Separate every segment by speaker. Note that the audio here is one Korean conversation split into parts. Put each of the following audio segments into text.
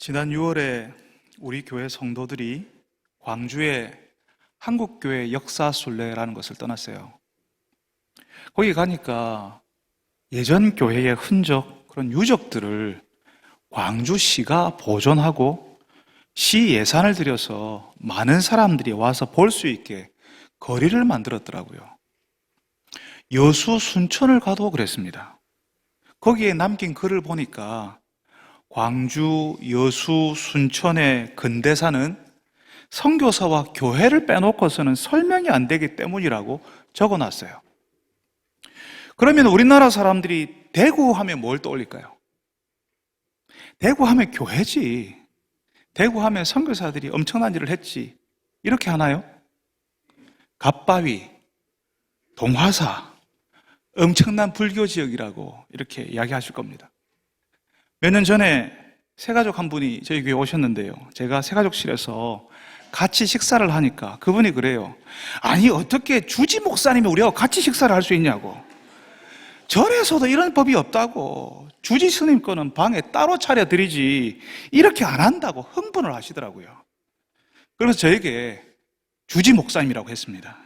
Speaker 1: 지난 6월에 우리 교회 성도들이 광주의 한국교회 역사순례라는 것을 떠났어요. 거기 가니까 예전 교회의 흔적, 그런 유적들을 광주시가 보존하고 시 예산을 들여서 많은 사람들이 와서 볼 수 있게 거리를 만들었더라고요. 여수 순천을 가도 그랬습니다. 거기에 남긴 글을 보니까 광주, 여수, 순천의 근대사는 선교사와 교회를 빼놓고서는 설명이 안 되기 때문이라고 적어놨어요. 그러면 우리나라 사람들이 대구 하면 뭘 떠올릴까요? 대구 하면 교회지. 대구 하면 선교사들이 엄청난 일을 했지. 이렇게 하나요? 갓바위, 동화사, 엄청난 불교 지역이라고 이렇게 이야기하실 겁니다. 몇 년 전에 새가족 한 분이 저희 교회 오셨는데요. 제가 새가족실에서 같이 식사를 하니까 그분이 그래요. 아니, 어떻게 주지 목사님이 우리하고 같이 식사를 할 수 있냐고. 절에서도 이런 법이 없다고. 주지 스님 거는 방에 따로 차려드리지 이렇게 안 한다고 흥분을 하시더라고요. 그래서 저에게 주지 목사님이라고 했습니다.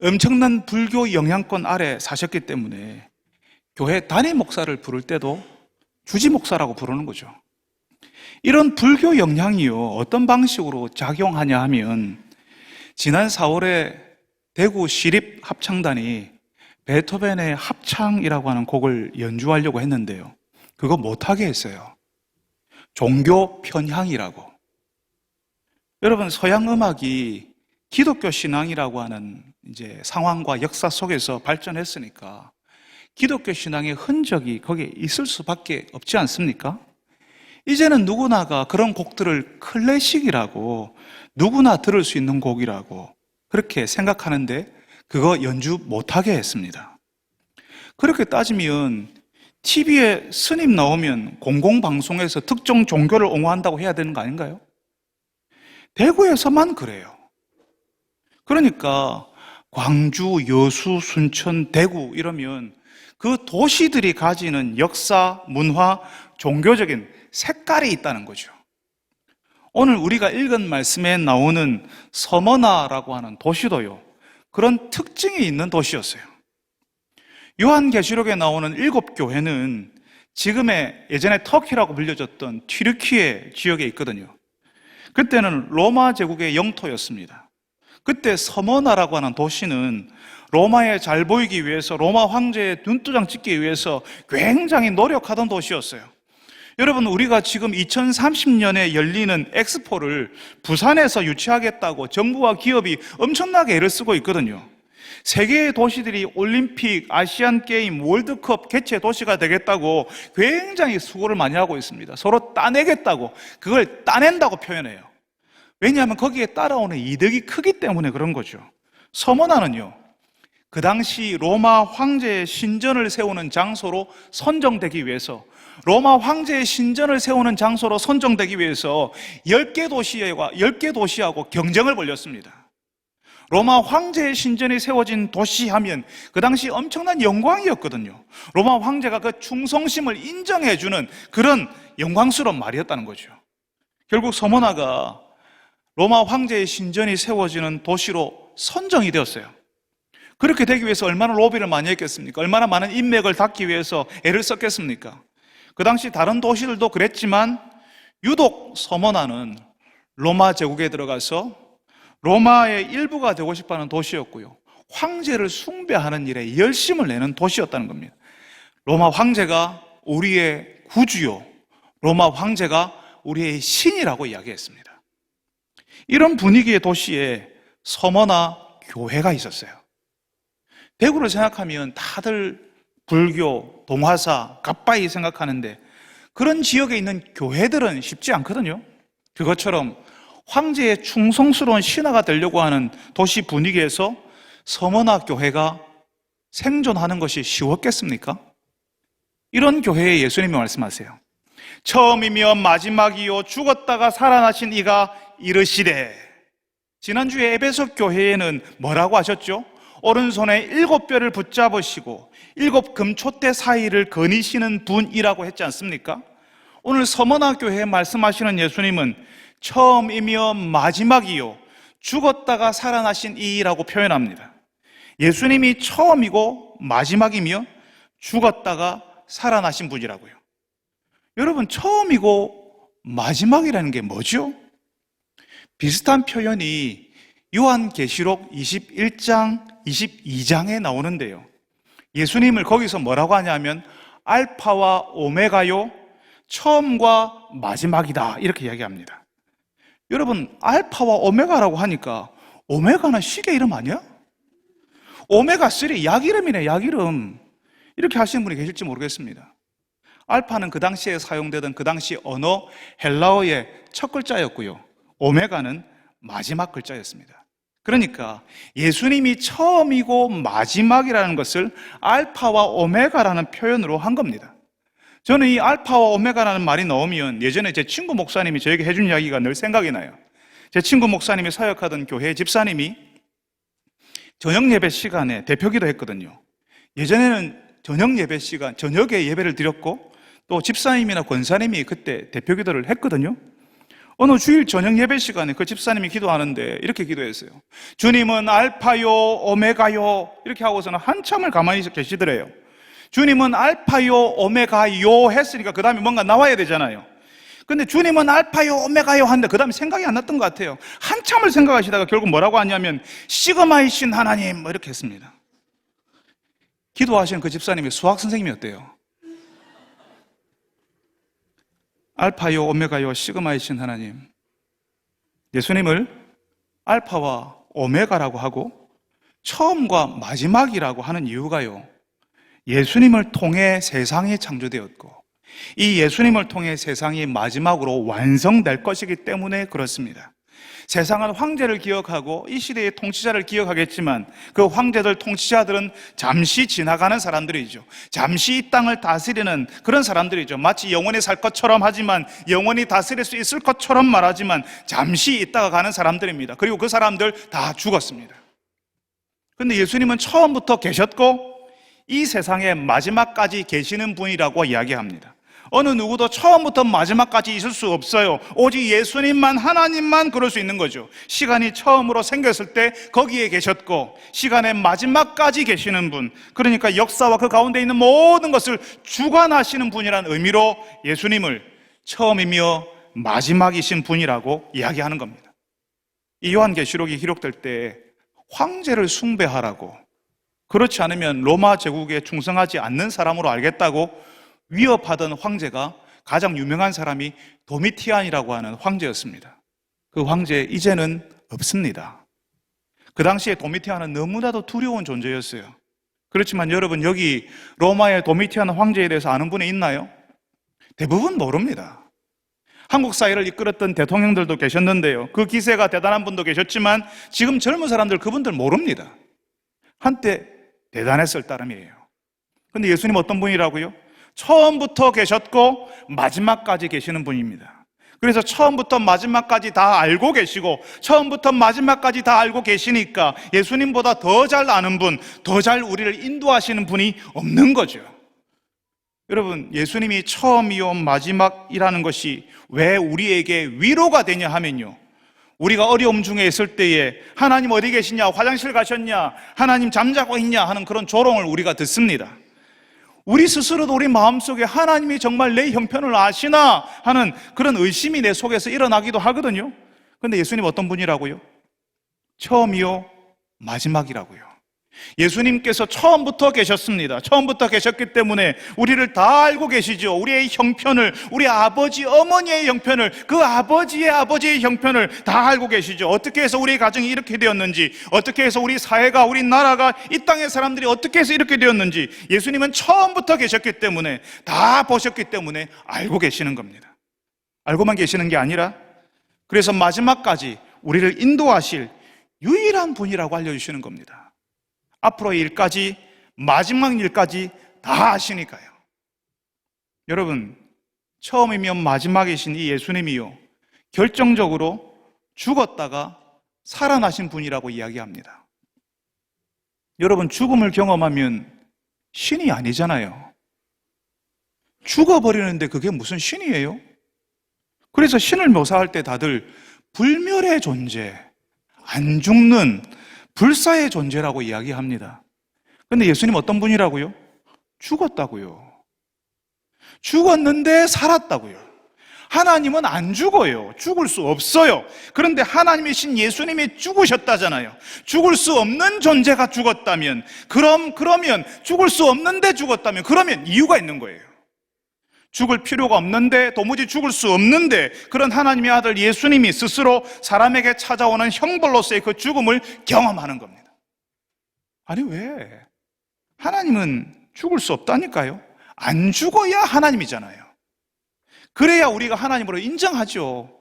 Speaker 1: 엄청난 불교 영향권 아래 사셨기 때문에 교회 담임 목사를 부를 때도 주지 목사라고 부르는 거죠. 이런 불교 영향이요, 어떤 방식으로 작용하냐 하면, 지난 4월에 대구 시립합창단이 베토벤의 합창이라고 하는 곡을 연주하려고 했는데요. 그거 못하게 했어요. 종교 편향이라고. 여러분, 서양 음악이 기독교 신앙이라고 하는 이제 상황과 역사 속에서 발전했으니까 기독교 신앙의 흔적이 거기에 있을 수밖에 없지 않습니까? 이제는 누구나가 그런 곡들을 클래식이라고, 누구나 들을 수 있는 곡이라고 그렇게 생각하는데 그거 연주 못하게 했습니다. 그렇게 따지면 TV에 스님 나오면 공공방송에서 특정 종교를 옹호한다고 해야 되는 거 아닌가요? 대구에서만 그래요. 그러니까 광주, 여수, 순천, 대구 이러면 그 도시들이 가지는 역사, 문화, 종교적인 색깔이 있다는 거죠. 오늘 우리가 읽은 말씀에 나오는 서머나라고 하는 도시도요, 그런 특징이 있는 도시였어요. 요한계시록에 나오는 7교회는 지금의 예전에 터키라고 불려졌던 튀르키예 지역에 있거든요. 그때는 로마 제국의 영토였습니다. 그때 서머나라고 하는 도시는 로마에 잘 보이기 위해서, 로마 황제의 눈도장 찍기 위해서 굉장히 노력하던 도시였어요. 여러분, 우리가 지금 2030년에 열리는 엑스포를 부산에서 유치하겠다고 정부와 기업이 엄청나게 애를 쓰고 있거든요. 세계의 도시들이 올림픽, 아시안게임, 월드컵 개최 도시가 되겠다고 굉장히 수고를 많이 하고 있습니다. 서로 따내겠다고, 그걸 따낸다고 표현해요. 왜냐하면 거기에 따라오는 이득이 크기 때문에 그런 거죠. 서머나는요, 그 당시 로마 황제의 신전을 세우는 장소로 선정되기 위해서, 로마 황제의 신전을 세우는 장소로 선정되기 위해서 10개 도시하고 경쟁을 벌였습니다. 로마 황제의 신전이 세워진 도시 하면 그 당시 엄청난 영광이었거든요. 로마 황제가 그 충성심을 인정해주는 그런 영광스러운 말이었다는 거죠. 결국 서머나가 로마 황제의 신전이 세워지는 도시로 선정이 되었어요. 그렇게 되기 위해서 얼마나 로비를 많이 했겠습니까? 얼마나 많은 인맥을 닦기 위해서 애를 썼겠습니까? 그 당시 다른 도시들도 그랬지만 유독 서머나는 로마 제국에 들어가서 로마의 일부가 되고 싶어하는 도시였고요, 황제를 숭배하는 일에 열심을 내는 도시였다는 겁니다. 로마 황제가 우리의 구주요, 로마 황제가 우리의 신이라고 이야기했습니다. 이런 분위기의 도시에 서머나 교회가 있었어요. 대구를 생각하면 다들 불교, 동화사, 갓바위 생각하는데 그런 지역에 있는 교회들은 쉽지 않거든요. 그것처럼 황제의 충성스러운 신하가 되려고 하는 도시 분위기에서 서머나 교회가 생존하는 것이 쉬웠겠습니까? 이런 교회에 예수님이 말씀하세요. 처음이며 마지막이요 죽었다가 살아나신 이가 이르시되. 지난주에 에베소 교회에는 뭐라고 하셨죠? 오른손에 7뼈를 붙잡으시고 7 금촛대 사이를 거니시는 분이라고 했지 않습니까? 오늘 서머나 교회에 말씀하시는 예수님은 처음이며 마지막이요 죽었다가 살아나신 이라고 표현합니다. 예수님이 처음이고 마지막이며 죽었다가 살아나신 분이라고요. 여러분, 처음이고 마지막이라는 게 뭐죠? 비슷한 표현이 요한계시록 21장, 22장에 나오는데요. 예수님을 거기서 뭐라고 하냐면 알파와 오메가요, 처음과 마지막이다 이렇게 이야기합니다. 여러분, 알파와 오메가라고 하니까 오메가는 시계 이름 아니야? 오메가3 약 이름이네, 약 이름. 이렇게 하시는 분이 계실지 모르겠습니다. 알파는 그 당시에 사용되던 그 당시 언어 헬라어의 첫 글자였고요, 오메가는 마지막 글자였습니다. 그러니까 예수님이 처음이고 마지막이라는 것을 알파와 오메가라는 표현으로 한 겁니다. 저는 이 알파와 오메가라는 말이 나오면 예전에 제 친구 목사님이 저에게 해준 이야기가 늘 생각이 나요. 제 친구 목사님이 사역하던 교회 집사님이 저녁 예배 시간에 대표기도 했거든요. 예전에는 저녁 예배 시간, 저녁에 예배를 드렸고 또 집사님이나 권사님이 그때 대표기도를 했거든요. 어느 주일 저녁 예배 시간에 그 집사님이 기도하는데 이렇게 기도했어요. 주님은 알파요 오메가요, 이렇게 하고서는 한참을 가만히 계시더래요. 주님은 알파요 오메가요 했으니까 그 다음에 뭔가 나와야 되잖아요. 근데 주님은 알파요 오메가요 하는데 그 다음에 생각이 안 났던 것 같아요. 한참을 생각하시다가 결국 뭐라고 하냐면 시그마이신 하나님 뭐 이렇게 했습니다. 기도하시는 그 집사님이 수학 선생님이었대요. 알파요 오메가요 시그마이신 하나님, 예수님을 알파와 오메가라고 하고 처음과 마지막이라고 하는 이유가요, 예수님을 통해 세상이 창조되었고 이 예수님을 통해 세상이 마지막으로 완성될 것이기 때문에 그렇습니다. 세상은 황제를 기억하고 이 시대의 통치자를 기억하겠지만 그 황제들, 통치자들은 잠시 지나가는 사람들이죠. 잠시 이 땅을 다스리는 그런 사람들이죠. 마치 영원히 살 것처럼 하지만, 영원히 다스릴 수 있을 것처럼 말하지만 잠시 있다가 가는 사람들입니다. 그리고 그 사람들 다 죽었습니다. 그런데 예수님은 처음부터 계셨고 이 세상의 마지막까지 계시는 분이라고 이야기합니다. 어느 누구도 처음부터 마지막까지 있을 수 없어요. 오직 예수님만, 하나님만 그럴 수 있는 거죠. 시간이 처음으로 생겼을 때 거기에 계셨고 시간의 마지막까지 계시는 분, 그러니까 역사와 그 가운데 있는 모든 것을 주관하시는 분이라는 의미로 예수님을 처음이며 마지막이신 분이라고 이야기하는 겁니다. 이 요한계시록이 기록될 때 황제를 숭배하라고, 그렇지 않으면 로마 제국에 충성하지 않는 사람으로 알겠다고 위협하던 황제가, 가장 유명한 사람이 도미티안이라고 하는 황제였습니다. 그 황제 이제는 없습니다. 그 당시에 도미티안은 너무나도 두려운 존재였어요. 그렇지만 여러분, 여기 로마의 도미티안 황제에 대해서 아는 분이 있나요? 대부분 모릅니다. 한국 사회를 이끌었던 대통령들도 계셨는데요, 그 기세가 대단한 분도 계셨지만 지금 젊은 사람들 그분들 모릅니다. 한때 대단했을 따름이에요. 그런데 예수님 어떤 분이라고요? 처음부터 계셨고 마지막까지 계시는 분입니다. 그래서 처음부터 마지막까지 다 알고 계시고 처음부터 마지막까지 다 알고 계시니까 예수님보다 더 잘 아는 분, 더 잘 우리를 인도하시는 분이 없는 거죠. 여러분, 예수님이 처음이요 마지막이라는 것이 왜 우리에게 위로가 되냐 하면요, 우리가 어려움 중에 있을 때에 하나님 어디 계시냐, 화장실 가셨냐, 하나님 잠자고 있냐 하는 그런 조롱을 우리가 듣습니다. 우리 스스로도 우리 마음속에 하나님이 정말 내 형편을 아시나 하는 그런 의심이 내 속에서 일어나기도 하거든요. 그런데 예수님 어떤 분이라고요? 처음이요 마지막이라고요. 예수님께서 처음부터 계셨습니다. 처음부터 계셨기 때문에 우리를 다 알고 계시죠. 우리의 형편을, 우리 아버지, 어머니의 형편을, 그 아버지의 아버지의 형편을 다 알고 계시죠. 어떻게 해서 우리 가정이 이렇게 되었는지, 어떻게 해서 우리 사회가, 우리 나라가, 이 땅의 사람들이 어떻게 해서 이렇게 되었는지 예수님은 처음부터 계셨기 때문에, 다 보셨기 때문에 알고 계시는 겁니다. 알고만 계시는 게 아니라 그래서 마지막까지 우리를 인도하실 유일한 분이라고 알려주시는 겁니다. 앞으로의 일까지, 마지막 일까지 다 아시니까요. 여러분, 처음이며 마지막이신 이 예수님이요, 결정적으로 죽었다가 살아나신 분이라고 이야기합니다. 여러분, 죽음을 경험하면 신이 아니잖아요. 죽어버리는데 그게 무슨 신이에요? 그래서 신을 묘사할 때 다들 불멸의 존재, 안 죽는 불사의 존재라고 이야기합니다. 근데 예수님 어떤 분이라고요? 죽었다고요. 죽었는데 살았다고요. 하나님은 안 죽어요. 죽을 수 없어요. 그런데 하나님이신 예수님이 죽으셨다잖아요. 죽을 수 없는 존재가 죽었다면, 그러면 죽을 수 없는데 죽었다면, 그러면 이유가 있는 거예요. 죽을 필요가 없는데, 도무지 죽을 수 없는데, 그런 하나님의 아들 예수님이 스스로 사람에게 찾아오는 형벌로서의 그 죽음을 경험하는 겁니다. 아니, 왜? 하나님은 죽을 수 없다니까요. 안 죽어야 하나님이잖아요. 그래야 우리가 하나님으로 인정하죠.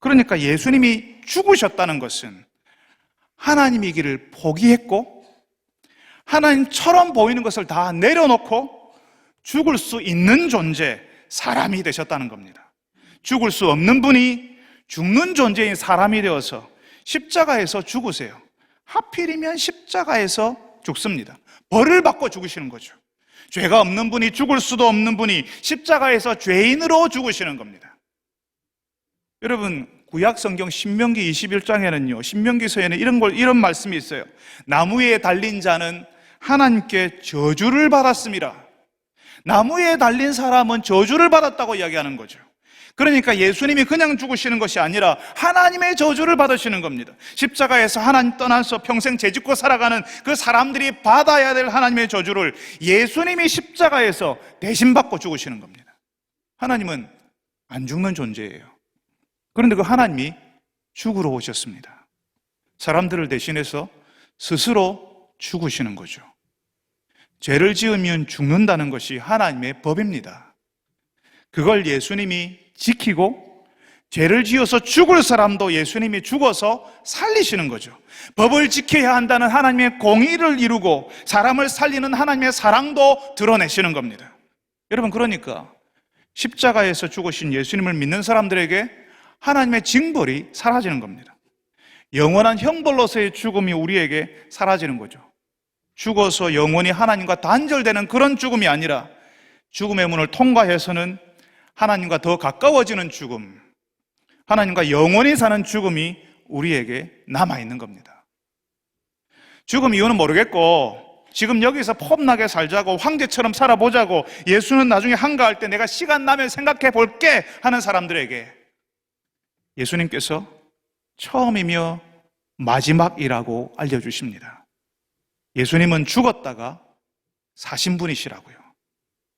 Speaker 1: 그러니까 예수님이 죽으셨다는 것은 하나님이기를 포기했고, 하나님처럼 보이는 것을 다 내려놓고 죽을 수 있는 존재, 사람이 되셨다는 겁니다. 죽을 수 없는 분이 죽는 존재인 사람이 되어서 십자가에서 죽으세요. 하필이면 십자가에서 죽습니다. 벌을 받고 죽으시는 거죠. 죄가 없는 분이, 죽을 수도 없는 분이 십자가에서 죄인으로 죽으시는 겁니다. 여러분, 구약 성경 신명기 21장에는요, 신명기서에는 이런 말씀이 있어요. 나무에 달린 자는 하나님께 저주를 받았습니다. 나무에 달린 사람은 저주를 받았다고 이야기하는 거죠. 그러니까 예수님이 그냥 죽으시는 것이 아니라 하나님의 저주를 받으시는 겁니다. 십자가에서 하나님 떠나서 평생 죄짓고 살아가는 그 사람들이 받아야 될 하나님의 저주를 예수님이 십자가에서 대신 받고 죽으시는 겁니다. 하나님은 안 죽는 존재예요. 그런데 그 하나님이 죽으러 오셨습니다. 사람들을 대신해서 스스로 죽으시는 거죠. 죄를 지으면 죽는다는 것이 하나님의 법입니다. 그걸 예수님이 지키고, 죄를 지어서 죽을 사람도 예수님이 죽어서 살리시는 거죠. 법을 지켜야 한다는 하나님의 공의를 이루고 사람을 살리는 하나님의 사랑도 드러내시는 겁니다. 여러분, 그러니까 십자가에서 죽으신 예수님을 믿는 사람들에게 하나님의 징벌이 사라지는 겁니다. 영원한 형벌로서의 죽음이 우리에게 사라지는 거죠. 죽어서 영원히 하나님과 단절되는 그런 죽음이 아니라 죽음의 문을 통과해서는 하나님과 더 가까워지는 죽음, 하나님과 영원히 사는 죽음이 우리에게 남아있는 겁니다. 죽음 이유는 모르겠고, 지금 여기서 폼나게 살자고, 황제처럼 살아보자고, 예수는 나중에 한가할 때 내가 시간 나면 생각해 볼게 하는 사람들에게 예수님께서 처음이며 마지막이라고 알려주십니다. 예수님은 죽었다가 사신 분이시라고요.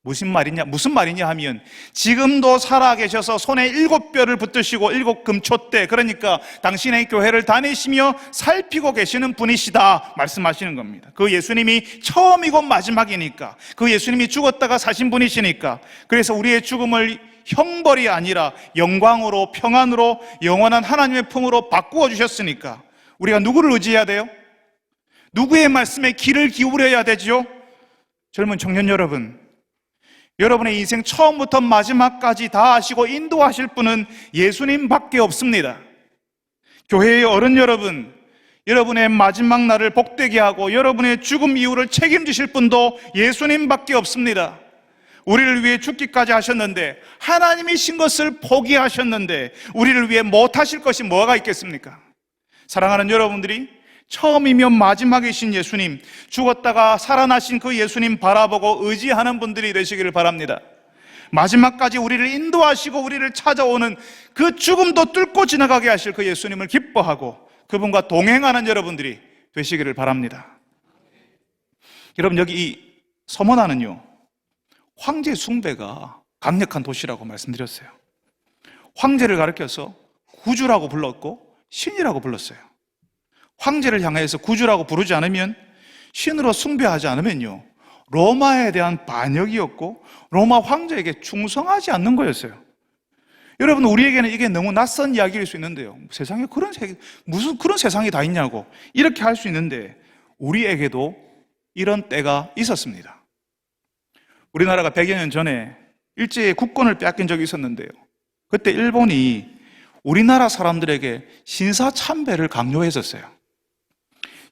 Speaker 1: 무슨 말이냐 하면, 지금도 살아계셔서 손에 7뼈를 붙드시고 7금초대, 그러니까 당신의 교회를 다니시며 살피고 계시는 분이시다 말씀하시는 겁니다. 그 예수님이 처음이고 마지막이니까, 그 예수님이 죽었다가 사신 분이시니까, 그래서 우리의 죽음을 형벌이 아니라 영광으로, 평안으로, 영원한 하나님의 품으로 바꾸어 주셨으니까 우리가 누구를 의지해야 돼요? 누구의 말씀에 귀를 기울여야 되죠? 젊은 청년 여러분, 여러분의 인생 처음부터 마지막까지 다 아시고 인도하실 분은 예수님밖에 없습니다. 교회의 어른 여러분, 여러분의 마지막 날을 복되게 하고 여러분의 죽음 이후를 책임지실 분도 예수님밖에 없습니다. 우리를 위해 죽기까지 하셨는데, 하나님이신 것을 포기하셨는데 우리를 위해 못하실 것이 뭐가 있겠습니까? 사랑하는 여러분들이 처음이며 마지막이신 예수님, 죽었다가 살아나신 그 예수님 바라보고 의지하는 분들이 되시기를 바랍니다. 마지막까지 우리를 인도하시고 우리를 찾아오는 그 죽음도 뚫고 지나가게 하실 그 예수님을 기뻐하고 그분과 동행하는 여러분들이 되시기를 바랍니다. 여러분, 여기 이 서머나는요, 황제 숭배가 강력한 도시라고 말씀드렸어요. 황제를 가리켜서 구주라고 불렀고 신이라고 불렀어요. 황제를 향해서 구주라고 부르지 않으면, 신으로 숭배하지 않으면요, 로마에 대한 반역이었고 로마 황제에게 충성하지 않는 거였어요. 여러분, 우리에게는 이게 너무 낯선 이야기일 수 있는데요, 세상에 무슨 그런 세상이 다 있냐고 이렇게 할 수 있는데, 우리에게도 이런 때가 있었습니다. 우리나라가 100여 년 전에 일제의 국권을 빼앗긴 적이 있었는데요, 그때 일본이 우리나라 사람들에게 신사참배를 강요했었어요.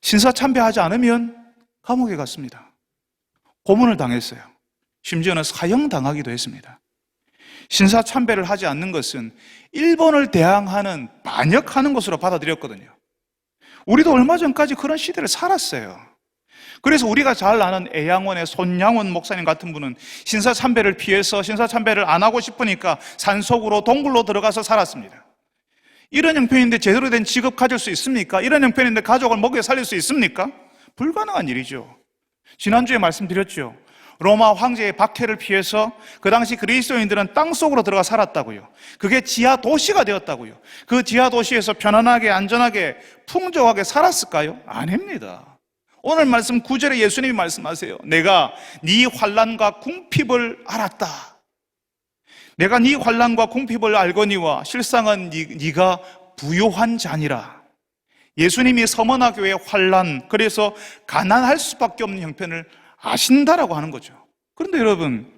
Speaker 1: 신사참배하지 않으면 감옥에 갔습니다. 고문을 당했어요. 심지어는 사형당하기도 했습니다. 신사참배를 하지 않는 것은 일본을 대항하는 반역하는 것으로 받아들였거든요. 우리도 얼마 전까지 그런 시대를 살았어요. 그래서 우리가 잘 아는 애양원의 손양원 목사님 같은 분은 신사참배를 피해서 신사참배를 안 하고 싶으니까 산속으로 동굴로 들어가서 살았습니다. 이런 형편인데 제대로 된 직업 가질 수 있습니까? 이런 형편인데 가족을 먹여 살릴 수 있습니까? 불가능한 일이죠. 지난주에 말씀드렸죠. 로마 황제의 박해를 피해서 그 당시 그리스도인들은 땅속으로 들어가 살았다고요. 그게 지하 도시가 되었다고요. 그 지하 도시에서 편안하게 안전하게 풍족하게 살았을까요? 아닙니다. 오늘 말씀 9절에 예수님이 말씀하세요. 내가 네 환난과 궁핍을 알았다. 내가 네 환난과 궁핍을 알거니와 실상은 네가 부요한 자니라. 예수님이 서머나 교회의 환난, 그래서 가난할 수밖에 없는 형편을 아신다라고 하는 거죠. 그런데 여러분,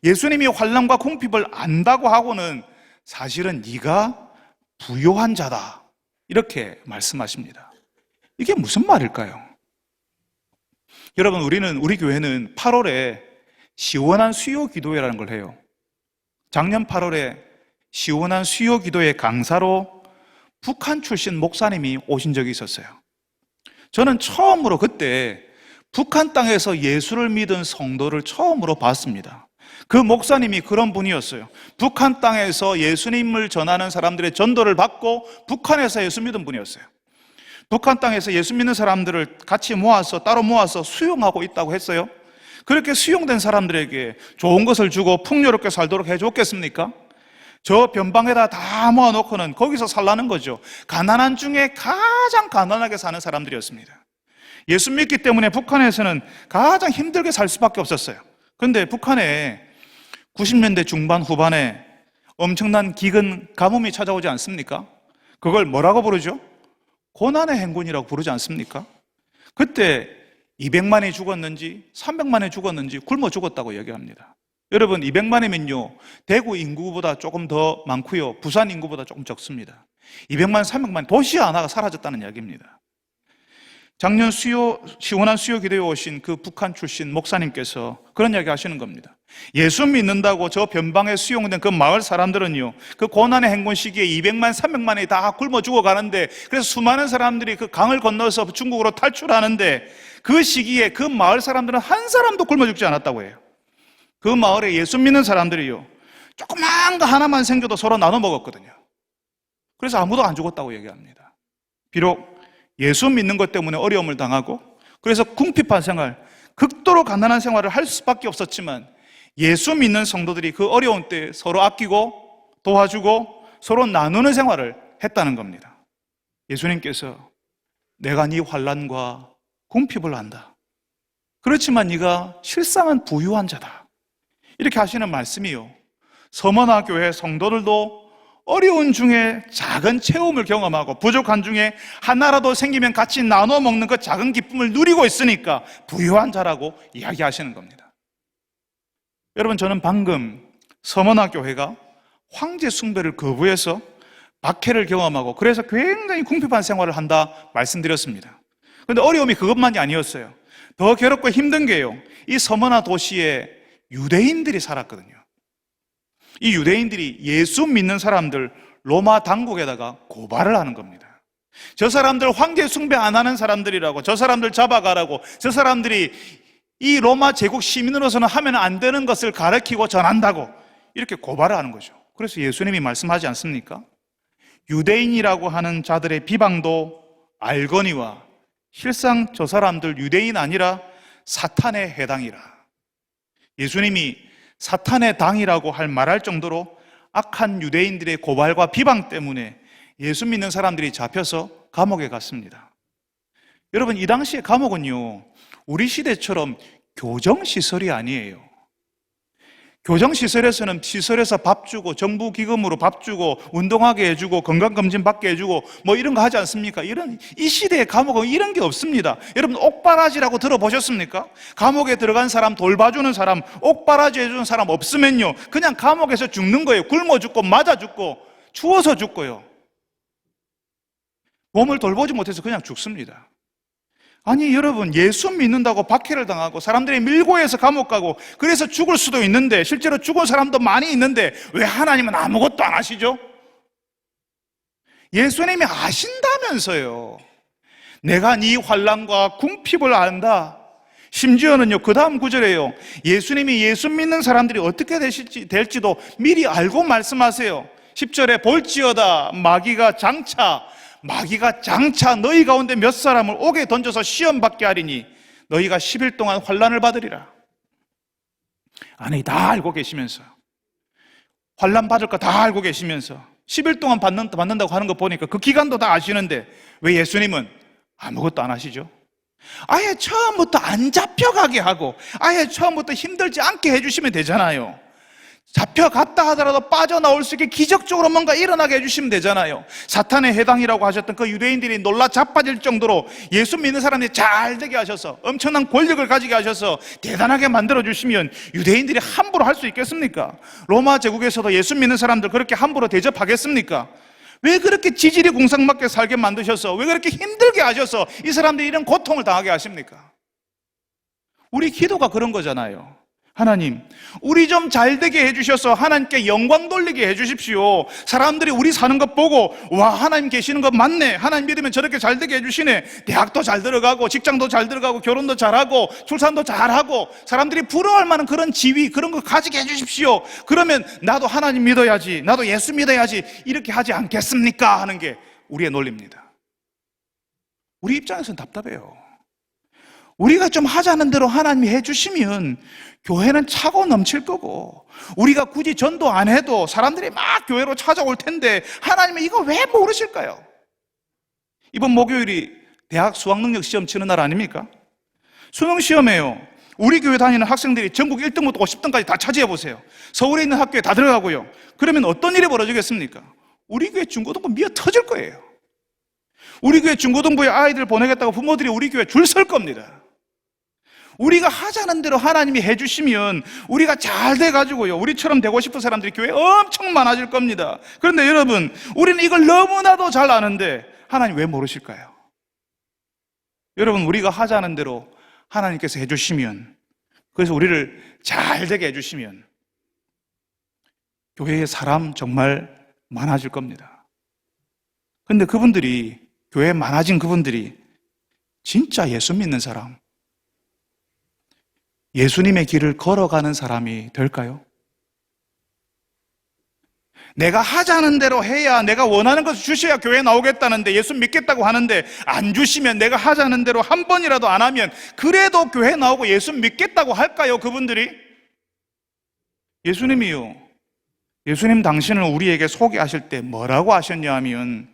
Speaker 1: 예수님이 환난과 궁핍을 안다고 하고는 사실은 네가 부요한 자다 이렇게 말씀하십니다. 이게 무슨 말일까요? 여러분, 우리 교회는 8월에 시원한 수요 기도회라는 걸 해요. 작년 8월에 시원한 수요 기도회 강사로 북한 출신 목사님이 오신 적이 있었어요. 저는 처음으로 그때 북한 땅에서 예수를 믿은 성도를 처음으로 봤습니다. 그 목사님이 그런 분이었어요. 북한 땅에서 예수님을 전하는 사람들의 전도를 받고 북한에서 예수 믿은 분이었어요. 북한 땅에서 예수 믿는 사람들을 같이 모아서 따로 모아서 수용하고 있다고 했어요. 그렇게 수용된 사람들에게 좋은 것을 주고 풍요롭게 살도록 해줬겠습니까? 저 변방에다 다 모아놓고는 거기서 살라는 거죠. 가난한 중에 가장 가난하게 사는 사람들이었습니다. 예수 믿기 때문에 북한에서는 가장 힘들게 살 수밖에 없었어요. 그런데 북한에 90년대 중반 후반에 엄청난 기근 가뭄이 찾아오지 않습니까? 그걸 뭐라고 부르죠? 고난의 행군이라고 부르지 않습니까? 그때 200만이 죽었는지 300만이 죽었는지 굶어 죽었다고 얘기합니다. 여러분, 200만이면요 대구 인구보다 조금 더 많고요 부산 인구보다 조금 적습니다. 200만, 300만 도시 하나가 사라졌다는 이야기입니다. 작년 시원한 수요 기도에 오신 그 북한 출신 목사님께서 그런 이야기 하시는 겁니다. 예수 믿는다고 저 변방에 수용된 그 마을 사람들은요, 그 고난의 행군 시기에 200만, 300만이 다 굶어 죽어가는데, 그래서 수많은 사람들이 그 강을 건너서 중국으로 탈출하는데, 그 시기에 그 마을 사람들은 한 사람도 굶어 죽지 않았다고 해요. 그 마을에 예수 믿는 사람들이요, 조그만 거 하나만 생겨도 서로 나눠 먹었거든요. 그래서 아무도 안 죽었다고 얘기합니다. 비록 예수 믿는 것 때문에 어려움을 당하고, 그래서 궁핍한 생활, 극도로 가난한 생활을 할 수밖에 없었지만, 예수 믿는 성도들이 그 어려운 때 서로 아끼고 도와주고 서로 나누는 생활을 했다는 겁니다. 예수님께서 내가 네 환난과 궁핍을 안다. 그렇지만 네가 실상은 부유한 자다. 이렇게 하시는 말씀이요, 서머나 교회 성도들도 어려운 중에 작은 체험을 경험하고 부족한 중에 하나라도 생기면 같이 나눠 먹는 그 작은 기쁨을 누리고 있으니까 부유한 자라고 이야기하시는 겁니다. 여러분, 저는 방금 서머나 교회가 황제 숭배를 거부해서 박해를 경험하고 그래서 굉장히 궁핍한 생활을 한다 말씀드렸습니다. 그런데 어려움이 그것만이 아니었어요. 더 괴롭고 힘든 게요, 이 서머나 도시에 유대인들이 살았거든요. 이 유대인들이 예수 믿는 사람들 로마 당국에다가 고발을 하는 겁니다. 저 사람들 황제 숭배 안 하는 사람들이라고, 저 사람들 잡아가라고, 저 사람들이 이 로마 제국 시민으로서는 하면 안 되는 것을 가르치고 전한다고 이렇게 고발을 하는 거죠. 그래서 예수님이 말씀하지 않습니까? 유대인이라고 하는 자들의 비방도 알거니와 실상 저 사람들 유대인 아니라 사탄에 해당이라. 예수님이 사탄의 당이라고 말할 정도로 악한 유대인들의 고발과 비방 때문에 예수 믿는 사람들이 잡혀서 감옥에 갔습니다. 여러분, 이 당시에 감옥은요, 우리 시대처럼 교정시설이 아니에요. 교정시설에서는 시설에서 밥 주고 정부 기금으로 밥 주고 운동하게 해주고 건강검진 받게 해주고 뭐 이런 거 하지 않습니까? 이 시대의 감옥은 이런 게 없습니다. 여러분, 옥바라지라고 들어보셨습니까? 감옥에 들어간 사람, 돌봐주는 사람, 옥바라지 해주는 사람 없으면요 그냥 감옥에서 죽는 거예요. 굶어 죽고 맞아 죽고 추워서 죽고요, 몸을 돌보지 못해서 그냥 죽습니다. 아니 여러분, 예수 믿는다고 박해를 당하고 사람들이 밀고 해서 감옥 가고 그래서 죽을 수도 있는데, 실제로 죽은 사람도 많이 있는데 왜 하나님은 아무것도 안 하시죠? 예수님이 아신다면서요. 내가 네 환난과 궁핍을 안다. 심지어는요, 그 다음 구절에요, 예수님이 예수 믿는 사람들이 어떻게 될지도 미리 알고 말씀하세요. 10절에 볼지어다 마귀가 장차 너희 가운데 몇 사람을 옥에 던져서 시험 받게 하리니 너희가 10일 동안 환난을 받으리라. 아니, 다 알고 계시면서, 환난 받을 거 다 알고 계시면서 10일 동안 받는다고 하는 거 보니까 그 기간도 다 아시는데 왜 예수님은 아무것도 안 하시죠? 아예 처음부터 안 잡혀가게 하고 아예 처음부터 힘들지 않게 해주시면 되잖아요. 잡혀갔다 하더라도 빠져나올 수 있게 기적적으로 뭔가 일어나게 해주시면 되잖아요. 사탄의 해당이라고 하셨던 그 유대인들이 놀라 자빠질 정도로 예수 믿는 사람들이 잘 되게 하셔서 엄청난 권력을 가지게 하셔서 대단하게 만들어주시면 유대인들이 함부로 할 수 있겠습니까? 로마 제국에서도 예수 믿는 사람들 그렇게 함부로 대접하겠습니까? 왜 그렇게 지질이 공상맞게 살게 만드셔서, 왜 그렇게 힘들게 하셔서 이 사람들이 이런 고통을 당하게 하십니까? 우리 기도가 그런 거잖아요. 하나님, 우리 좀 잘되게 해주셔서 하나님께 영광 돌리게 해주십시오. 사람들이 우리 사는 것 보고 와, 하나님 계시는 것 맞네, 하나님 믿으면 저렇게 잘되게 해주시네, 대학도 잘 들어가고 직장도 잘 들어가고 결혼도 잘하고 출산도 잘하고 사람들이 부러워할 만한 그런 지위, 그런 거 가지게 해주십시오. 그러면 나도 하나님 믿어야지, 나도 예수 믿어야지, 이렇게 하지 않겠습니까? 하는 게 우리의 논리입니다. 우리 입장에서는 답답해요. 우리가 좀 하자는 대로 하나님이 해주시면 교회는 차고 넘칠 거고, 우리가 굳이 전도 안 해도 사람들이 막 교회로 찾아올 텐데 하나님은 이거 왜 모르실까요? 이번 목요일이 대학 수학능력 시험 치는 날 아닙니까? 수능 시험에요, 우리 교회 다니는 학생들이 전국 1등부터 50등까지 다 차지해 보세요. 서울에 있는 학교에 다 들어가고요. 그러면 어떤 일이 벌어지겠습니까? 우리 교회 중고등부 미어 터질 거예요. 우리 교회 중고등부에 아이들 보내겠다고 부모들이 우리 교회 줄 설 겁니다. 우리가 하자는 대로 하나님이 해주시면 우리가 잘 돼가지고요, 우리처럼 되고 싶은 사람들이 교회에 엄청 많아질 겁니다. 그런데 여러분, 우리는 이걸 너무나도 잘 아는데 하나님 왜 모르실까요? 여러분, 우리가 하자는 대로 하나님께서 해주시면, 그래서 우리를 잘 되게 해주시면 교회에 사람 정말 많아질 겁니다. 그런데 그분들이, 교회에 많아진 그분들이 진짜 예수 믿는 사람, 예수님의 길을 걸어가는 사람이 될까요? 내가 하자는 대로 해야, 내가 원하는 것을 주셔야 교회에 나오겠다는데, 예수 믿겠다고 하는데 안 주시면, 내가 하자는 대로 한 번이라도 안 하면 그래도 교회 나오고 예수 믿겠다고 할까요? 그분들이? 예수님이요, 예수님 당신을 우리에게 소개하실 때 뭐라고 하셨냐 하면,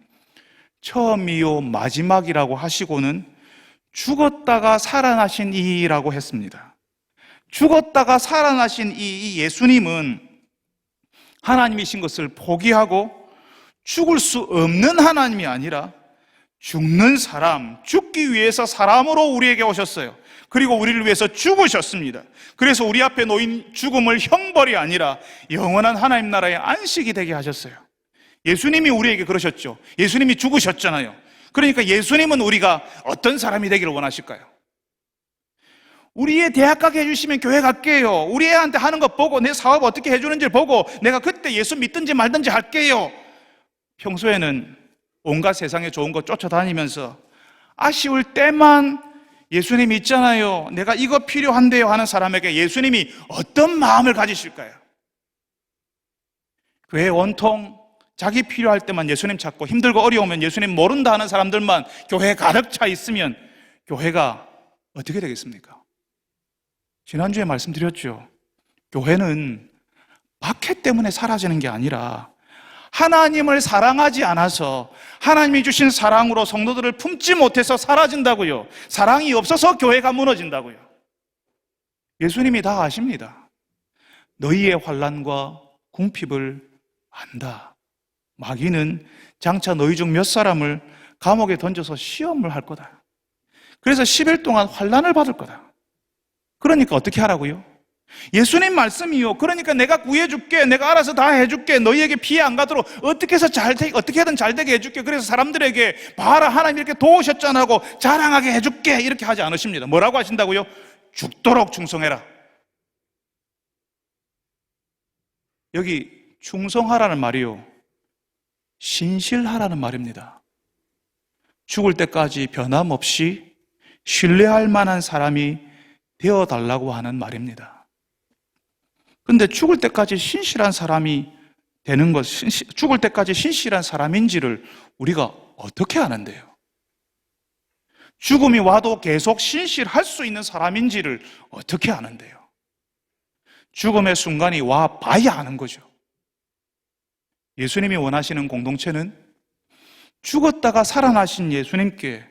Speaker 1: 처음이요 마지막이라고 하시고는 죽었다가 살아나신 이라고 했습니다. 죽었다가 살아나신 이 예수님은 하나님이신 것을 포기하고 죽을 수 없는 하나님이 아니라 죽는 사람, 죽기 위해서 사람으로 우리에게 오셨어요. 그리고 우리를 위해서 죽으셨습니다. 그래서 우리 앞에 놓인 죽음을 형벌이 아니라 영원한 하나님 나라의 안식이 되게 하셨어요. 예수님이 우리에게 그러셨죠. 예수님이 죽으셨잖아요. 그러니까 예수님은 우리가 어떤 사람이 되기를 원하실까요? 우리 애 대학 가게 해주시면 교회 갈게요. 우리 애한테 하는 거 보고, 내 사업 어떻게 해주는지 보고 내가 그때 예수 믿든지 말든지 할게요. 평소에는 온갖 세상에 좋은 거 쫓아다니면서 아쉬울 때만 예수님이 있잖아요, 내가 이거 필요한데요 하는 사람에게 예수님이 어떤 마음을 가지실까요? 교회 원통 자기 필요할 때만 예수님 찾고, 힘들고 어려우면 예수님 모른다 하는 사람들만 교회에 가득 차 있으면 교회가 어떻게 되겠습니까? 지난주에 말씀드렸죠. 교회는 박해 때문에 사라지는 게 아니라 하나님을 사랑하지 않아서, 하나님이 주신 사랑으로 성도들을 품지 못해서 사라진다고요. 사랑이 없어서 교회가 무너진다고요. 예수님이 다 아십니다. 너희의 환난과 궁핍을 안다. 마귀는 장차 너희 중 몇 사람을 감옥에 던져서 시험을 할 거다. 그래서 10일 동안 환난을 받을 거다. 그러니까 어떻게 하라고요? 예수님 말씀이요. 그러니까 내가 구해줄게. 내가 알아서 다 해줄게. 너희에게 피해 안 가도록 어떻게든 잘 되게 해줄게. 그래서 사람들에게 봐라, 하나님 이렇게 도우셨잖아 하고 자랑하게 해줄게. 이렇게 하지 않으십니다. 뭐라고 하신다고요? 죽도록 충성해라. 여기 충성하라는 말이요, 신실하라는 말입니다. 죽을 때까지 변함없이 신뢰할 만한 사람이 되어달라고 하는 말입니다. 근데 죽을 때까지 신실한 사람이 되는 것, 죽을 때까지 신실한 사람인지를 우리가 어떻게 아는데요? 죽음이 와도 계속 신실할 수 있는 사람인지를 어떻게 아는데요? 죽음의 순간이 와 봐야 아는 거죠. 예수님이 원하시는 공동체는 죽었다가 살아나신 예수님께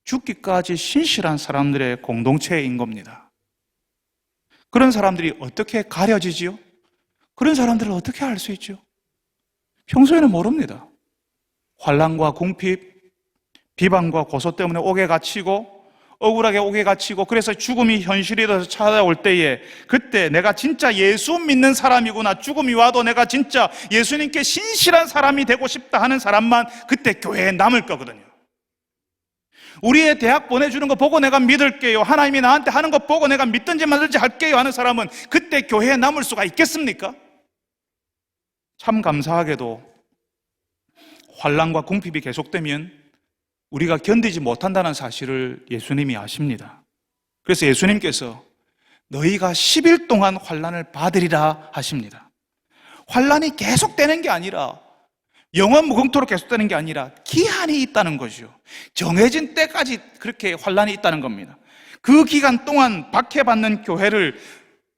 Speaker 1: 죽기까지 신실한 사람들의 공동체인 겁니다. 그런 사람들이 어떻게 가려지지요? 그런 사람들을 어떻게 알 수 있죠? 평소에는 모릅니다. 환난과 궁핍, 비방과 고소 때문에 옥에 갇히고 억울하게 옥에 갇히고 그래서 죽음이 현실이 돼서 찾아올 때에 그때 내가 진짜 예수 믿는 사람이구나, 죽음이 와도 내가 진짜 예수님께 신실한 사람이 되고 싶다 하는 사람만 그때 교회에 남을 거거든요. 우리의 대학 보내주는 거 보고 내가 믿을게요, 하나님이 나한테 하는 거 보고 내가 믿든지 말든지 할게요 하는 사람은 그때 교회에 남을 수가 있겠습니까? 참 감사하게도 환난과 궁핍이 계속되면 우리가 견디지 못한다는 사실을 예수님이 아십니다. 그래서 예수님께서 너희가 10일 동안 환난을 받으리라 하십니다. 환난이 계속되는 게 아니라 영원 무궁토록 계속되는 게 아니라 기한이 있다는 거죠. 정해진 때까지 그렇게 환난이 있다는 겁니다. 그 기간 동안 박해받는 교회를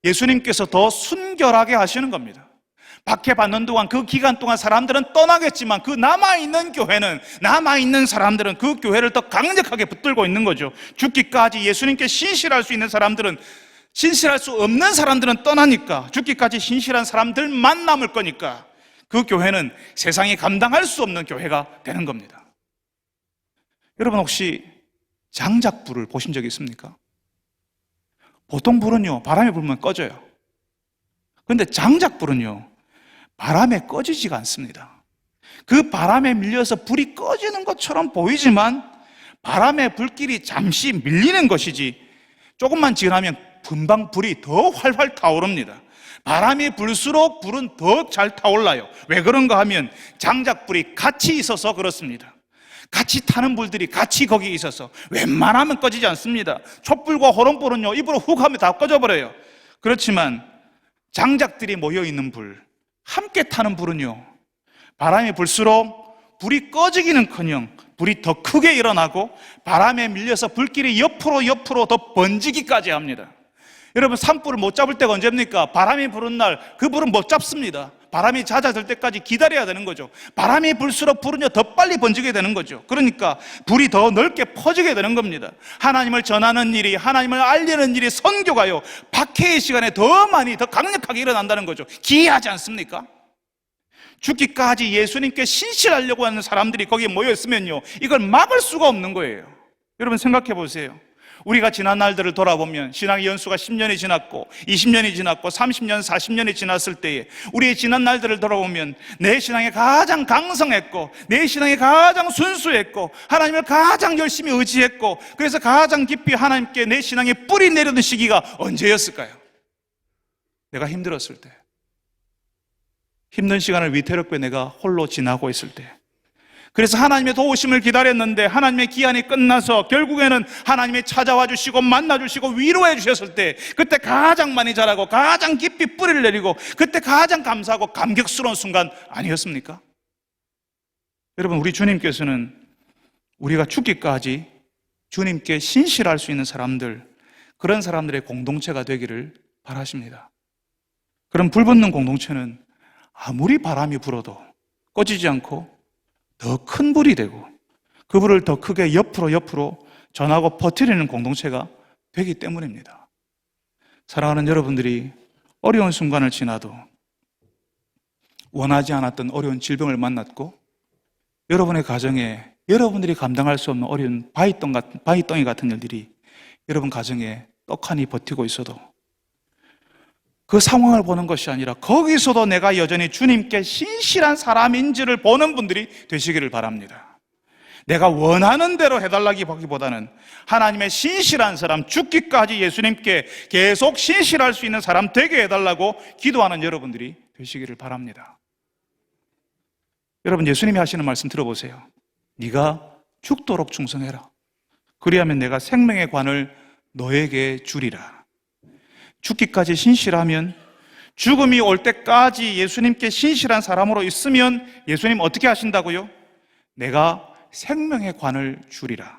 Speaker 1: 예수님께서 더 순결하게 하시는 겁니다. 박해받는 동안, 그 기간 동안 사람들은 떠나겠지만 그 남아있는 교회는, 남아있는 사람들은 그 교회를 더 강력하게 붙들고 있는 거죠. 죽기까지 예수님께 신실할 수 있는 사람들은, 신실할 수 없는 사람들은 떠나니까 죽기까지 신실한 사람들만 남을 거니까 그 교회는 세상이 감당할 수 없는 교회가 되는 겁니다. 여러분 혹시 장작불을 보신 적 있습니까? 보통 불은요, 바람이 불면 꺼져요. 그런데 장작불은요, 바람에 꺼지지가 않습니다. 그 바람에 밀려서 불이 꺼지는 것처럼 보이지만 바람의 불길이 잠시 밀리는 것이지 조금만 지나면 금방 불이 더 활활 타오릅니다. 바람이 불수록 불은 더 잘 타올라요. 왜 그런가 하면 장작불이 같이 있어서 그렇습니다. 같이 타는 불들이 같이 거기 있어서 웬만하면 꺼지지 않습니다. 촛불과 호롱불은요, 입으로 훅 하면 다 꺼져버려요. 그렇지만 장작들이 모여있는 불, 함께 타는 불은요, 바람이 불수록 불이 꺼지기는커녕 불이 더 크게 일어나고 바람에 밀려서 불길이 옆으로 더 번지기까지 합니다. 여러분, 산불을 못 잡을 때가 언제입니까? 바람이 부는 날 그 불은 못 잡습니다. 바람이 잦아들 때까지 기다려야 되는 거죠. 바람이 불수록 불은요 더 빨리 번지게 되는 거죠. 그러니까 불이 더 넓게 퍼지게 되는 겁니다. 하나님을 전하는 일이, 하나님을 알리는 일이, 선교가요 박해의 시간에 더 많이, 더 강력하게 일어난다는 거죠. 기이하지 않습니까? 죽기까지 예수님께 신실하려고 하는 사람들이 거기에 모여 있으면요, 이걸 막을 수가 없는 거예요. 여러분 생각해 보세요. 우리가 지난 날들을 돌아보면 신앙의 연수가 10년이 지났고 20년이 지났고 30년, 40년이 지났을 때에 우리의 지난 날들을 돌아보면 내 신앙이 가장 강성했고 내 신앙이 가장 순수했고 하나님을 가장 열심히 의지했고 그래서 가장 깊이 하나님께 내 신앙의 뿌리 내려는 시기가 언제였을까요? 내가 힘들었을 때, 힘든 시간을 위태롭게 내가 홀로 지나고 있을 때, 그래서 하나님의 도우심을 기다렸는데 하나님의 기한이 끝나서 결국에는 하나님이 찾아와 주시고 만나 주시고 위로해 주셨을 때 그때 가장 많이 자라고 가장 깊이 뿌리를 내리고 그때 가장 감사하고 감격스러운 순간 아니었습니까? 여러분, 우리 주님께서는 우리가 죽기까지 주님께 신실할 수 있는 사람들, 그런 사람들의 공동체가 되기를 바라십니다. 그런 불붙는 공동체는 아무리 바람이 불어도 꺼지지 않고 더 큰 불이 되고 그 불을 더 크게 옆으로 전하고 퍼뜨리는 공동체가 되기 때문입니다. 사랑하는 여러분들이 어려운 순간을 지나도 원하지 않았던 어려운 질병을 만났고 여러분의 가정에 여러분들이 감당할 수 없는 어려운 바위덩이 같은 일들이 여러분 가정에 떡하니 버티고 있어도 그 상황을 보는 것이 아니라 거기서도 내가 여전히 주님께 신실한 사람인지를 보는 분들이 되시기를 바랍니다. 내가 원하는 대로 해달라기보다는 하나님의 신실한 사람, 죽기까지 예수님께 계속 신실할 수 있는 사람 되게 해달라고 기도하는 여러분들이 되시기를 바랍니다. 여러분, 예수님이 하시는 말씀 들어보세요. 네가 죽도록 충성해라. 그리하면 내가 생명의 관을 너에게 주리라. 죽기까지 신실하면, 죽음이 올 때까지 예수님께 신실한 사람으로 있으면 예수님 어떻게 하신다고요? 내가 생명의 관을 주리라.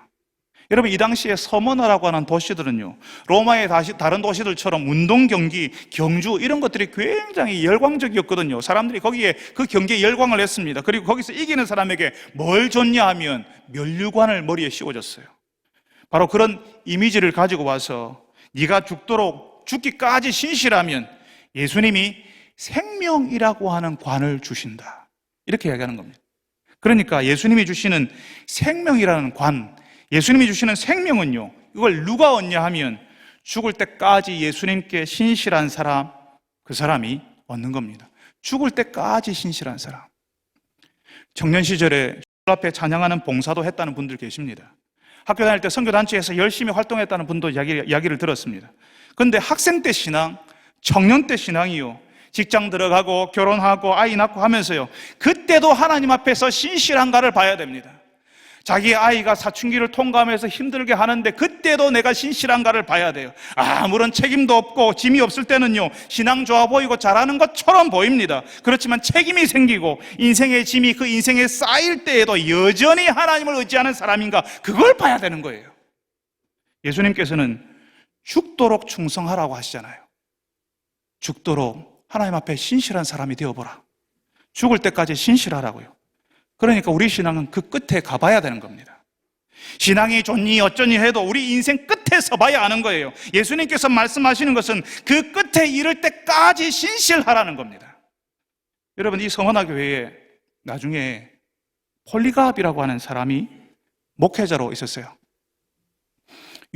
Speaker 1: 여러분, 이 당시에 서머나라고 하는 도시들은요, 로마의 다른 도시들처럼 운동 경기, 경주 이런 것들이 굉장히 열광적이었거든요. 사람들이 거기에 그 경기에 열광을 했습니다. 그리고 거기서 이기는 사람에게 뭘 줬냐 하면 면류관을 머리에 씌워줬어요. 바로 그런 이미지를 가지고 와서 네가 죽기까지 신실하면 예수님이 생명이라고 하는 관을 주신다, 이렇게 이야기하는 겁니다. 그러니까 예수님이 주시는 생명이라는 관, 예수님이 주시는 생명은요, 이걸 누가 얻냐 하면 죽을 때까지 예수님께 신실한 사람, 그 사람이 얻는 겁니다. 죽을 때까지 신실한 사람. 청년 시절에 주 앞에 찬양하는 봉사도 했다는 분들 계십니다. 학교 다닐 때 선교단체에서 열심히 활동했다는 분도 이야기를 들었습니다. 그런데 학생 때 신앙, 청년 때 신앙이요, 직장 들어가고 결혼하고 아이 낳고 하면서요, 그때도 하나님 앞에서 신실한가를 봐야 됩니다. 자기 아이가 사춘기를 통과하면서 힘들게 하는데 그때도 내가 신실한가를 봐야 돼요. 아무런 책임도 없고 짐이 없을 때는요, 신앙 좋아 보이고 잘하는 것처럼 보입니다. 그렇지만 책임이 생기고 인생의 짐이 그 인생에 쌓일 때에도 여전히 하나님을 의지하는 사람인가, 그걸 봐야 되는 거예요. 예수님께서는 죽도록 충성하라고 하시잖아요. 죽도록 하나님 앞에 신실한 사람이 되어보라. 죽을 때까지 신실하라고요. 그러니까 우리 신앙은 그 끝에 가봐야 되는 겁니다. 신앙이 좋니 어쩌니 해도 우리 인생 끝에 서봐야 하는 거예요. 예수님께서 말씀하시는 것은 그 끝에 이를 때까지 신실하라는 겁니다. 여러분, 이 서머나 교회에 나중에 폴리갑이라고 하는 사람이 목회자로 있었어요.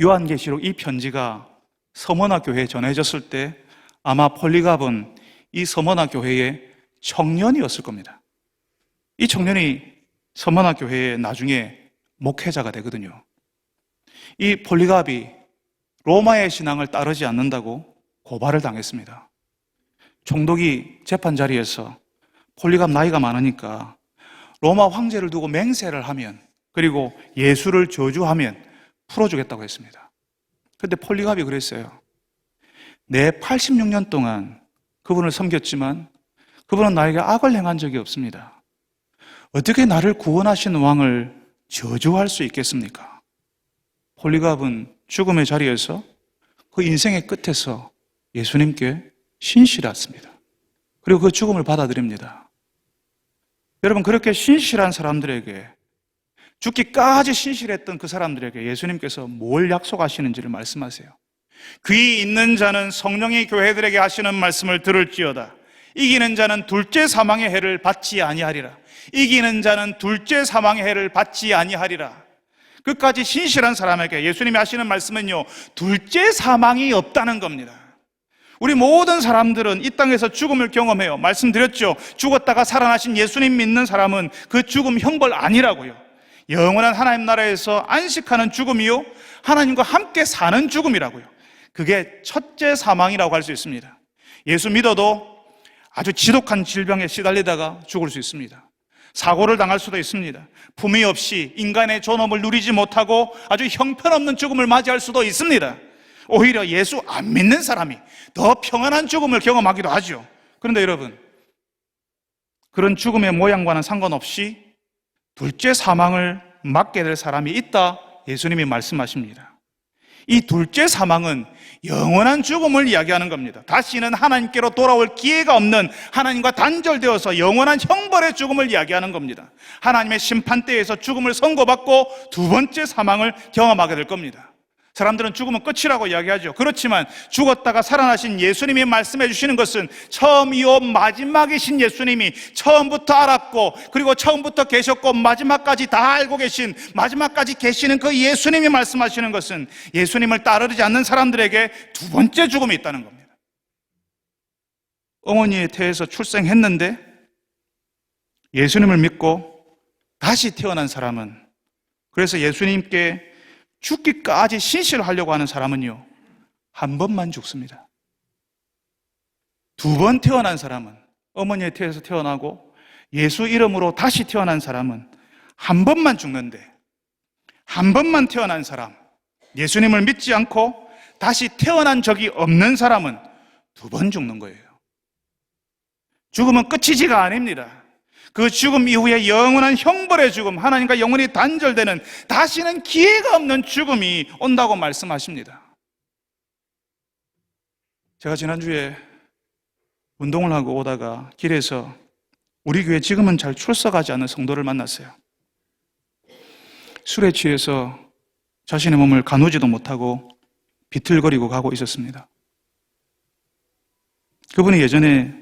Speaker 1: 요한계시록 이 편지가 서머나 교회에 전해졌을 때 아마 폴리갑은 이 서머나 교회의 청년이었을 겁니다. 이 청년이 서머나 교회에 나중에 목회자가 되거든요. 이 폴리갑이 로마의 신앙을 따르지 않는다고 고발을 당했습니다. 총독이 재판 자리에서 폴리갑 나이가 많으니까 로마 황제를 두고 맹세를 하면, 그리고 예수를 저주하면 풀어주겠다고 했습니다. 그런데 폴리갑이 그랬어요. 내 86년 동안 그분을 섬겼지만 그분은 나에게 악을 행한 적이 없습니다. 어떻게 나를 구원하신 왕을 저주할 수 있겠습니까? 폴리갑은 죽음의 자리에서 그 인생의 끝에서 예수님께 신실했습니다. 그리고 그 죽음을 받아들입니다. 여러분, 그렇게 신실한 사람들에게, 죽기까지 신실했던 그 사람들에게 예수님께서 뭘 약속하시는지를 말씀하세요. 귀 있는 자는 성령이 교회들에게 하시는 말씀을 들을지어다. 이기는 자는 둘째 사망의 해를 받지 아니하리라. 이기는 자는 둘째 사망의 해를 받지 아니하리라. 끝까지 신실한 사람에게 예수님이 하시는 말씀은요, 둘째 사망이 없다는 겁니다. 우리 모든 사람들은 이 땅에서 죽음을 경험해요. 말씀드렸죠. 죽었다가 살아나신 예수님 믿는 사람은 그 죽음 형벌 아니라고요. 영원한 하나님 나라에서 안식하는 죽음이요, 하나님과 함께 사는 죽음이라고요. 그게 첫째 사망이라고 할 수 있습니다. 예수 믿어도 아주 지독한 질병에 시달리다가 죽을 수 있습니다. 사고를 당할 수도 있습니다. 품위 없이 인간의 존엄을 누리지 못하고 아주 형편없는 죽음을 맞이할 수도 있습니다. 오히려 예수 안 믿는 사람이 더 평안한 죽음을 경험하기도 하죠. 그런데 여러분, 그런 죽음의 모양과는 상관없이 둘째 사망을 맞게 될 사람이 있다, 예수님이 말씀하십니다. 이 둘째 사망은 영원한 죽음을 이야기하는 겁니다. 다시는 하나님께로 돌아올 기회가 없는, 하나님과 단절되어서 영원한 형벌의 죽음을 이야기하는 겁니다. 하나님의 심판대에서 죽음을 선고받고 두 번째 사망을 경험하게 될 겁니다. 사람들은 죽음은 끝이라고 이야기하죠. 그렇지만 죽었다가 살아나신 예수님이 말씀해 주시는 것은 처음이요 마지막이신 예수님이 처음부터 알았고, 그리고 처음부터 계셨고 마지막까지 다 알고 계신, 마지막까지 계시는 그 예수님이 말씀하시는 것은 예수님을 따르지 않는 사람들에게 두 번째 죽음이 있다는 겁니다. 어머니의 태에서 출생했는데 예수님을 믿고 다시 태어난 사람은, 그래서 예수님께 죽기까지 신실하려고 하는 사람은요, 한 번만 죽습니다. 두 번 태어난 사람은, 어머니의 태에서 태어나고 예수 이름으로 다시 태어난 사람은 한 번만 죽는데, 한 번만 태어난 사람, 예수님을 믿지 않고 다시 태어난 적이 없는 사람은 두 번 죽는 거예요. 죽음은 끝이지가 아닙니다. 그 죽음 이후에 영원한 형벌의 죽음, 하나님과 영원히 단절되는 다시는 기회가 없는 죽음이 온다고 말씀하십니다. 제가 지난주에 운동을 하고 오다가 길에서 우리 교회 지금은 잘 출석하지 않는 성도를 만났어요. 술에 취해서 자신의 몸을 가누지도 못하고 비틀거리고 가고 있었습니다. 그분이 예전에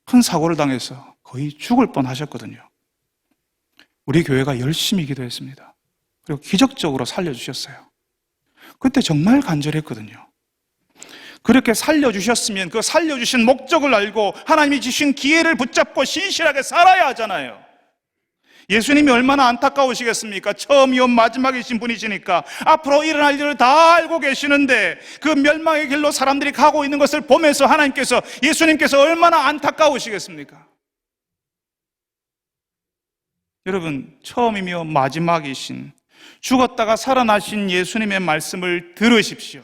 Speaker 1: 큰 사고를 당해서 거의 죽을 뻔하셨거든요. 우리 교회가 열심히 기도했습니다. 그리고 기적적으로 살려주셨어요. 그때 정말 간절했거든요. 그렇게 살려주셨으면 그 살려주신 목적을 알고 하나님이 주신 기회를 붙잡고 신실하게 살아야 하잖아요. 예수님이 얼마나 안타까우시겠습니까? 처음이요 마지막이신 분이시니까 앞으로 일어날 일을 다 알고 계시는데 그 멸망의 길로 사람들이 가고 있는 것을 보면서 하나님께서, 예수님께서 얼마나 안타까우시겠습니까? 여러분, 처음이며 마지막이신, 죽었다가 살아나신 예수님의 말씀을 들으십시오.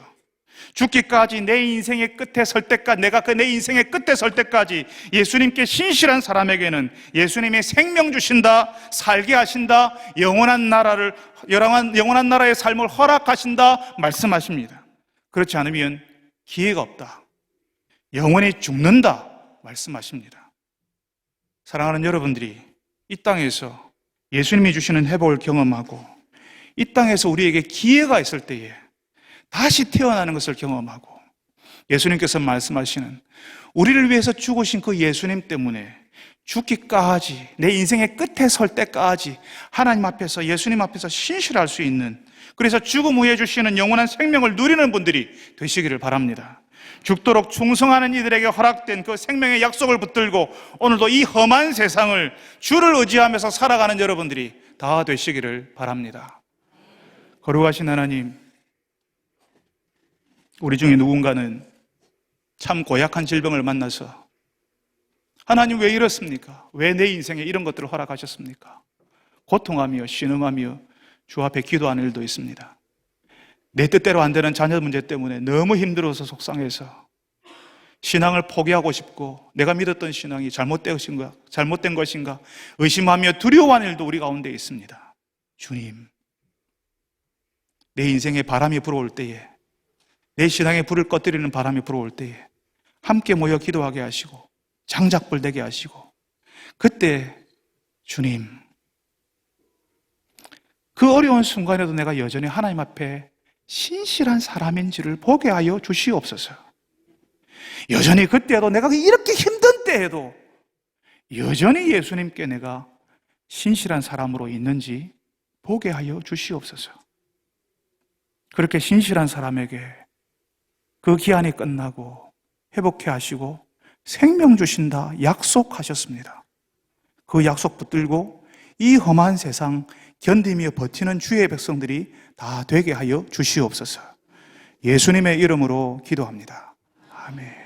Speaker 1: 죽기까지 내 인생의 끝에 설 때까지, 내가 그 내 인생의 끝에 설 때까지 예수님께 신실한 사람에게는 예수님이 생명 주신다, 살게 하신다, 영원한 나라의 삶을 허락하신다 말씀하십니다. 그렇지 않으면 기회가 없다, 영원히 죽는다 말씀하십니다. 사랑하는 여러분들이 이 땅에서 예수님이 주시는 회복을 경험하고 이 땅에서 우리에게 기회가 있을 때에 다시 태어나는 것을 경험하고 예수님께서 말씀하시는, 우리를 위해서 죽으신 그 예수님 때문에 죽기까지, 내 인생의 끝에 설 때까지 하나님 앞에서, 예수님 앞에서 신실할 수 있는, 그래서 죽음 후에 주시는 영원한 생명을 누리는 분들이 되시기를 바랍니다. 죽도록 충성하는 이들에게 허락된 그 생명의 약속을 붙들고 오늘도 이 험한 세상을 주를 의지하면서 살아가는 여러분들이 다 되시기를 바랍니다. 거룩하신 하나님, 우리 중에 누군가는 참 고약한 질병을 만나서 하나님 왜 이렇습니까? 왜 내 인생에 이런 것들을 허락하셨습니까? 고통하며 신음하며 주 앞에 기도하는 일도 있습니다. 내 뜻대로 안 되는 자녀 문제 때문에 너무 힘들어서 속상해서 신앙을 포기하고 싶고 내가 믿었던 신앙이 잘못된 것인가 의심하며 두려워하는 일도 우리 가운데 있습니다. 주님, 내 인생에 바람이 불어올 때에, 내 신앙에 불을 꺼뜨리는 바람이 불어올 때에 함께 모여 기도하게 하시고 장작불 되게 하시고, 그때 주님, 그 어려운 순간에도 내가 여전히 하나님 앞에 신실한 사람인지를 보게 하여 주시옵소서. 여전히 그때도 내가 이렇게 힘든 때에도 여전히 예수님께 내가 신실한 사람으로 있는지 보게 하여 주시옵소서. 그렇게 신실한 사람에게 그 기한이 끝나고 회복해 하시고 생명 주신다 약속하셨습니다. 그 약속 붙들고 이 험한 세상 견디며 버티는 주의 백성들이 다 되게 하여 주시옵소서. 예수님의 이름으로 기도합니다. 아멘.